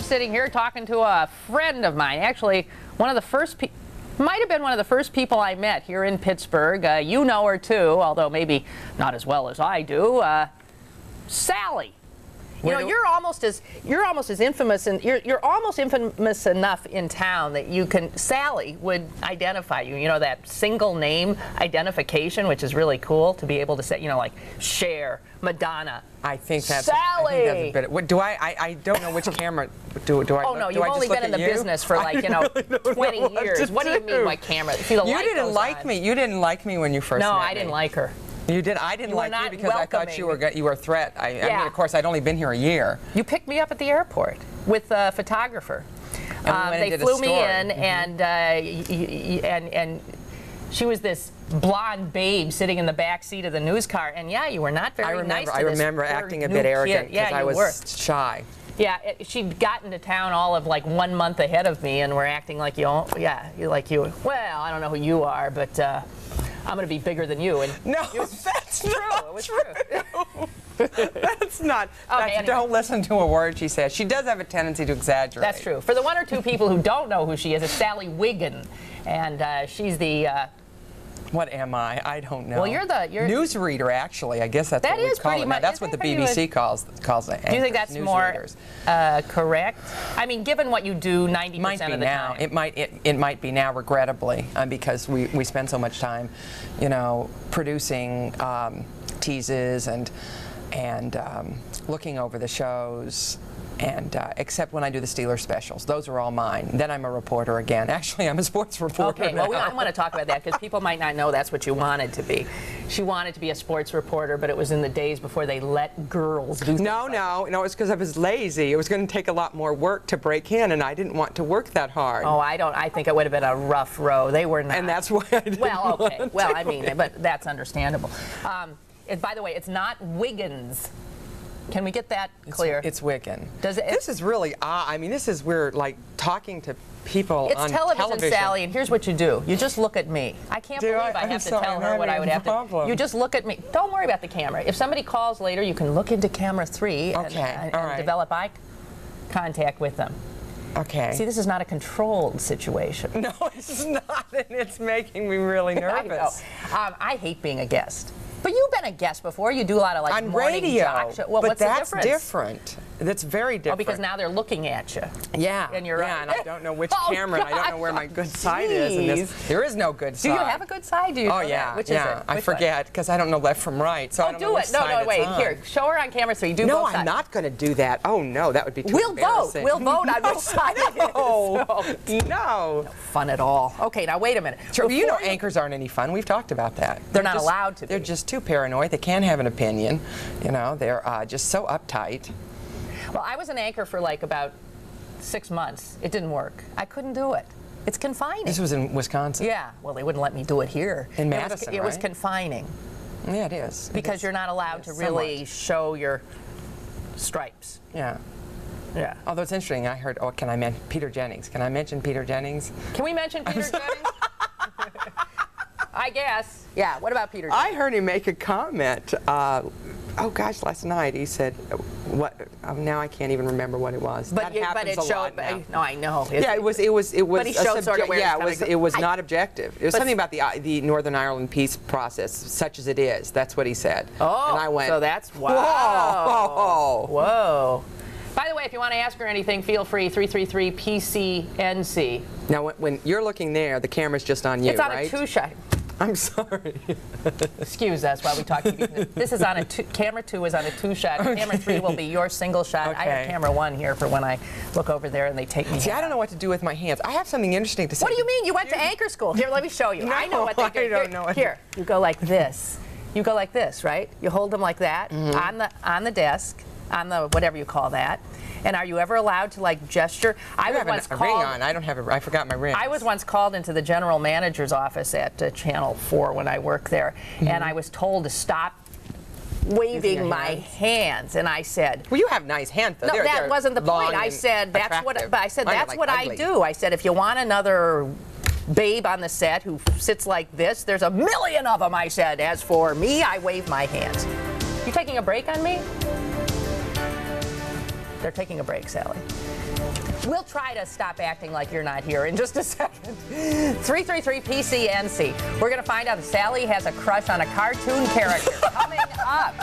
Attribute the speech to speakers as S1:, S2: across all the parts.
S1: sitting here talking to a friend of mine. Actually, one of the first might have been one of the first people I met here in Pittsburgh. You know her too, although maybe not as well as I do. Sally. You know, you're almost as infamous, and you're almost infamous enough in town that you can. Sally would identify you. You know, that single name identification, which is really cool to be able to say. You know, like Cher, Madonna.
S2: I think that's
S1: Sally.
S2: I think that's a bit. What do I don't know which camera. Do I?
S1: Oh no, you've only been in the business for like 20 years. What do you mean, what camera? See, the light
S2: didn't
S1: goes
S2: like
S1: on.
S2: me. You didn't like me when you first met me.
S1: No, I didn't like her.
S2: You did. I didn't like you because
S1: welcoming.
S2: I thought you were a threat. I mean, of course, I'd only been here a year.
S1: You picked me up at the airport with a photographer.
S2: And
S1: they flew me in, and she was this blonde babe sitting in the back seat of the news car. And yeah, you were not very nice to
S2: I remember
S1: this
S2: acting a bit arrogant because I was shy.
S1: Yeah, she'd gotten to town all of like 1 month ahead of me, and we're acting like well, I don't know who you are, but I'm going to be bigger than you. And
S2: no, that's true.
S1: It was true.
S2: That's not. Anyway. Don't listen to a word she says. She does have a tendency to exaggerate.
S1: That's true. For the one or two people who don't know who she is, it's Sally Wiggin, and she's the.
S2: What am I? I don't know.
S1: Well, you're
S2: newsreader, actually. I guess that's what we call it now. That's what the BBC calls it.
S1: Do you think that's more correct? I mean, given what you do 90% of the time.
S2: It might be now, regrettably, because we spend so much time, you know, producing teases and looking over the shows. And except when I do the Steelers specials, those are all mine. Then I'm a reporter again. Actually, I'm a sports reporter.
S1: Okay, well, I want to talk about that because people might not know that's what you wanted to be. She wanted to be a sports reporter, but it was in the days before they let girls do.
S2: No, it's because I was lazy. It was going to take a lot more work to break in, and I didn't want to work that hard.
S1: Oh, I think it would have been a rough row. They were not.
S2: And that's why I didn't.
S1: Well, okay. Well, I mean, but that's understandable. By the way, it's not Wiggins. Can we get that clear?
S2: It's Wiggin.
S1: This
S2: is really odd. I mean, we're like talking to people on
S1: television, Sally, and here's what you do. You just look at me. I can't believe I have to tell her what I would have to. You just look at me. Don't worry about the camera. If somebody calls later, you can look into camera 3 and develop eye contact with them.
S2: Okay.
S1: See, this is not a controlled situation.
S2: No, it's not, and it's making me really nervous.
S1: I hate being a guest. But you've been a guest before. You do a lot of like
S2: on
S1: morning
S2: radio.
S1: Talk show. Well,
S2: but
S1: what's
S2: that's
S1: the difference?
S2: Different. That's very different.
S1: Oh, because now they're looking at you.
S2: Yeah.
S1: And you're
S2: and I don't know which camera. And I don't know where my good side is. And there is no good side.
S1: Do you have a good side? Do you?
S2: Oh yeah.
S1: Which is it?
S2: I forget because I don't know left from right. So I don't know which
S1: No,
S2: side
S1: wait.
S2: it's on.
S1: Here, show her on camera 3. Do both sides.
S2: No, I'm not going to do that. Oh no, that would be too embarrassing.
S1: We'll vote on which side it is.
S2: No.
S1: No fun at all. Okay, now wait a minute.
S2: Sure, you know anchors aren't any fun. We've talked about that.
S1: They're not allowed to be.
S2: They're just too paranoid. They can't have an opinion. You know, they're just so uptight.
S1: Well, I was an anchor for like about 6 months. It didn't work. I couldn't do it. It's confining.
S2: This was in Wisconsin?
S1: Yeah. Well, they wouldn't let me do it here.
S2: In Madison,
S1: It was confining.
S2: Yeah, it is.
S1: Because you're not allowed to really show your stripes.
S2: Yeah.
S1: Yeah.
S2: Although it's interesting, I heard, can I mention Peter Jennings? Can I mention Peter Jennings?
S1: Can we mention Peter Jennings? I guess. Yeah, what about Peter Jennings?
S2: I heard him make a comment. Oh gosh, last night he said, "What?" Now I can't even remember what it was.
S1: But it showed. No, I know.
S2: Yeah, it was.
S1: But he showed sort of where
S2: it was not objective. It was something about the Northern Ireland peace process, such as it is. That's what he said.
S1: Oh,
S2: and I went,
S1: so that's
S2: wow.
S1: Whoa. By the way, if you want to ask her anything, feel free. 333 PCNC.
S2: Now, when you're looking there, the camera's just on you, right?
S1: It's on a 2-shot.
S2: I'm sorry.
S1: Excuse us while we talk. This is on camera 2 is on a 2-shot. Okay. Camera 3 will be your single shot. Okay. I have camera 1 here for when I look over there and they take me.
S2: See, I don't know what to do with my hands. I have something interesting to say.
S1: What do you mean? You went to anchor school. Here, let me show you.
S2: No,
S1: I know what they do.
S2: I don't know.
S1: Here, you go like this. You go like this, right? You hold them like that on the desk, on the whatever you call that. And are you ever allowed to like gesture?
S2: I was once called. Ring on. I don't have a. I forgot my ring.
S1: I was once called into the general manager's office at Channel 4 when I worked there, and I was told to stop waving my hands, and I said,
S2: "Well, you have nice hands, though."
S1: No, that wasn't the point. I said that's what. But I said that's what I do. I said if you want another babe on the set who sits like this, there's a million of them. I said. As for me, I wave my hands. You taking a break on me? They're taking a break, Sally. We'll try to stop acting like you're not here in just a second. 333-PCNC. We're going to find out if Sally has a crush on a cartoon character. Coming up.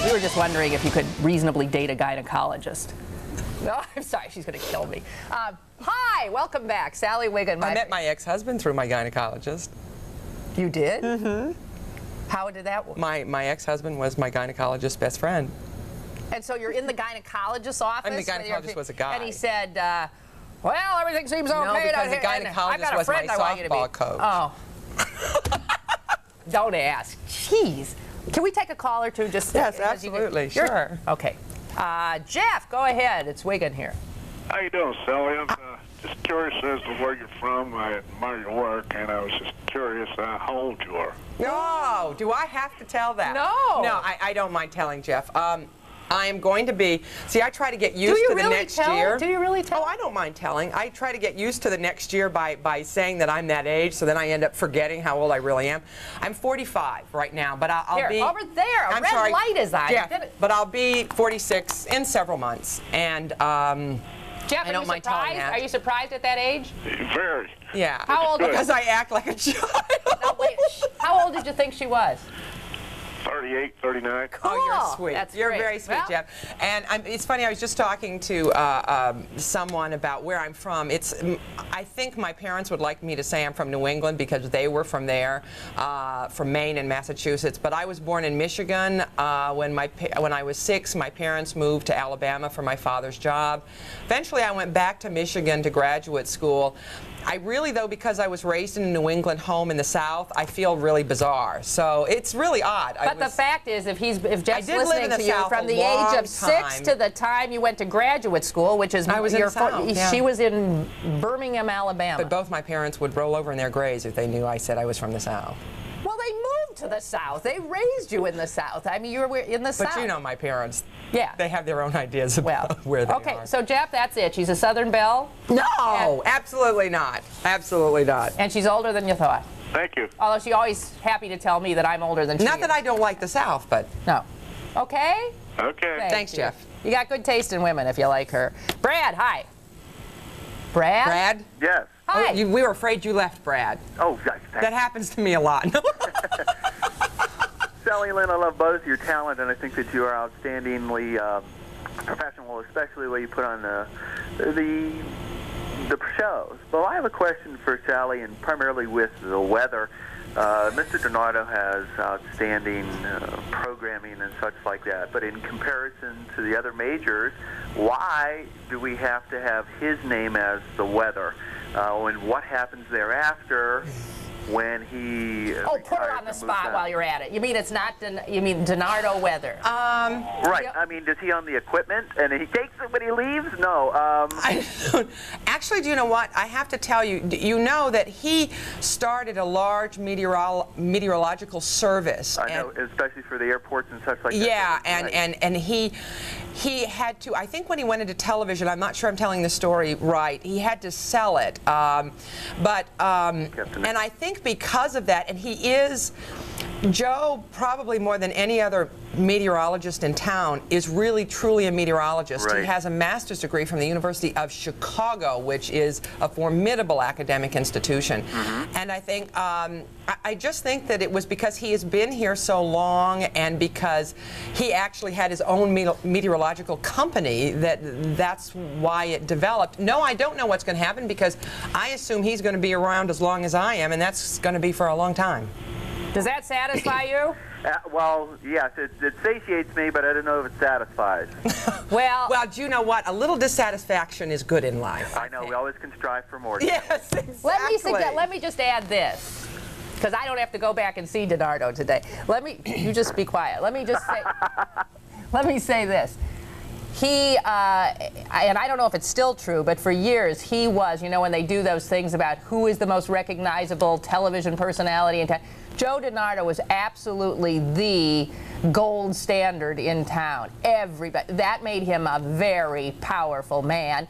S1: We were just wondering if you could reasonably date a gynecologist. No, I'm sorry, she's going to kill me. Hi, welcome back. Sally Wiggin.
S2: I met my ex-husband through my gynecologist.
S1: You did? Mm-hmm. How did that work?
S2: My ex-husband was my gynecologist's best friend.
S1: And so you're in the gynecologist's office?
S2: I mean, the gynecologist was a guy.
S1: And he said, well, everything seems okay.
S2: No, because the gynecologist was my softball coach.
S1: Oh. Don't ask. Jeez. Can we take a call or two? Just
S2: yes, absolutely. Sure.
S1: Okay. Jeff, go ahead. It's Wiggin here.
S3: How you doing, Sally? I'm just curious as to where you're from. I admire your work, and I was just curious how old you are.
S2: No, do I have to tell that?
S1: No.
S2: No, I don't mind telling, Jeff. I am going to be, see, I try to get used to the next year.
S1: Do you really tell?
S2: Oh, I don't mind telling. I try to get used to the next year by saying that I'm that age, so then I end up forgetting how old I really am. I'm 45 right now, but I'll be...
S1: over there, a red light is on.
S2: Jeff, but I'll be 46 in several months, and
S1: Jeff,
S2: I don't mind telling that.
S1: Are you surprised at that age?
S3: Very.
S2: Yeah.
S1: How old?
S2: Because I act like a child.
S1: No, wait. How old did you think she was?
S3: 38, 39.
S1: Cool.
S2: Oh, you're sweet.
S1: That's
S2: you're
S1: great.
S2: very sweet,
S1: Well,
S2: Jeff. And it's funny, I was just talking to someone about where I'm from. I think my parents would like me to say I'm from New England because they were from there, from Maine and Massachusetts. But I was born in Michigan. When I was 6, my parents moved to Alabama for my father's job. Eventually, I went back to Michigan to graduate school. I really, though, because I was raised in a New England home in the South, I feel really bizarre. So it's really odd.
S1: But the fact is, if Jeff's listening to you from the age of 6 to the time you went to graduate school, which is
S2: I was in the South, yeah.
S1: She was in Birmingham, Alabama.
S2: But both my parents would roll over in their graves if they knew I said I was from the South.
S1: Well, they moved to the South. They raised you in the South. I mean, you were in the South.
S2: But you know my parents.
S1: Yeah.
S2: They have their own ideas about where they are.
S1: Okay, so Jeff, that's it. She's a Southern belle?
S2: No, absolutely not. Absolutely not.
S1: And she's older than you thought.
S3: Thank you.
S1: Although she's always happy to tell me that I'm older than she is.
S2: Not that I don't like the South, but...
S1: No. Okay?
S3: Okay.
S2: Thanks, Jeff.
S1: You got good taste in women if you like her. Brad, hi. Brad?
S2: Brad?
S3: Yes.
S1: Hi.
S2: Oh, we were afraid you left, Brad.
S3: Oh, yes.
S2: That happens to me a lot.
S4: Sally and Lynn, I love both your talent, and I think that you are outstandingly professional, especially the way you put on the shows. But I have a question for Sally, and primarily with the weather. Mr. DiNardo has outstanding programming and such like that, but in comparison to the other majors, why do we have to have his name as the weather? And what happens thereafter when he
S1: put her on the spot while you're at it. You mean it's not, you mean DiNardo weather?
S4: Right. I mean, does he own the equipment and he takes it when he leaves? No.
S2: Actually, do you know what? I have to tell you, you know that he started a large meteorological service.
S4: I know, especially for the airports and such like that.
S2: Yeah,
S4: Right.
S2: and he had to, I think when he went into television, I'm not sure I'm telling the story right, he had to sell it. And I think because of that, and he is, Joe, probably more than any other meteorologist in town, is really truly a meteorologist.
S4: Right.
S2: He has a master's degree from the University of Chicago, which is a formidable academic institution. Mm-hmm. And I think, I just think that it was because he has been here so long and because he actually had his own meteorological company that's why it developed. No, I don't know what's going to happen because I assume he's going to be around as long as I am, and that's going to be for a long time.
S1: Does that satisfy you?
S4: Well, yes, it satiates me, but I don't know if it satisfies.
S1: Well,
S2: do you know what? A little dissatisfaction is good in life.
S4: I know, we always can strive for more.
S2: Yes, exactly.
S1: let me just add this, because I don't have to go back and see DiNardo today. You just be quiet. Let me just say, let me say this. He, and I don't know if it's still true, but for years he was, you know, when they do those things about who is the most recognizable television personality in town, Joe DiNardo was absolutely the gold standard in town. Everybody, that made him a very powerful man.